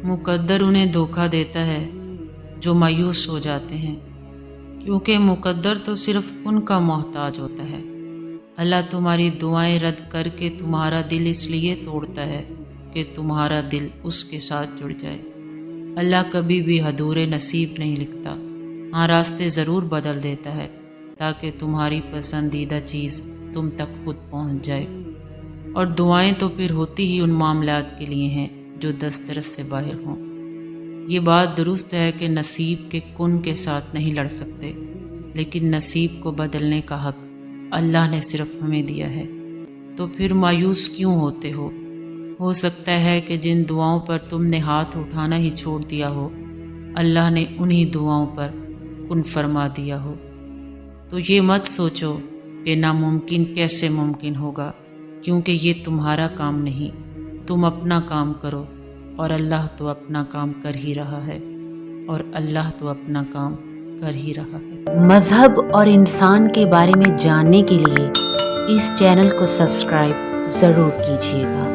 मुकद्दर उन्हें धोखा देता है जो मायूस हो जाते हैं, क्योंकि मुकद्दर तो सिर्फ उनका मोहताज होता है। अल्लाह तुम्हारी दुआएं रद्द करके तुम्हारा दिल इसलिए तोड़ता है कि तुम्हारा दिल उसके साथ जुड़ जाए। अल्लाह कभी भी अधूरे नसीब नहीं लिखता। हाँ, रास्ते ज़रूर बदल देता है ताकि तुम्हारी पसंदीदा चीज़ तुम तक खुद पहुंच जाए। और दुआएं तो फिर होती ही उन मामलात के लिए हैं जो दस्तरस से बाहर हों। ये बात दुरुस्त है कि नसीब के कुन के साथ नहीं लड़ सकते, लेकिन नसीब को बदलने का हक अल्लाह ने सिर्फ हमें दिया है। तो फिर मायूस क्यों होते हो सकता है कि जिन दुआओं पर तुमने हाथ उठाना ही छोड़ दिया हो, अल्लाह ने उन्हीं दुआओं पर कुन फरमा दिया हो। तो ये मत सोचो कि नामुमकिन कैसे मुमकिन होगा, क्योंकि ये तुम्हारा काम नहीं। तुम अपना काम करो और अल्लाह तो अपना काम कर ही रहा है, और अल्लाह तो अपना काम कर ही रहा है। मज़हब और इंसान के बारे में जानने के लिए इस चैनल को सब्सक्राइब ज़रूर कीजिएगा।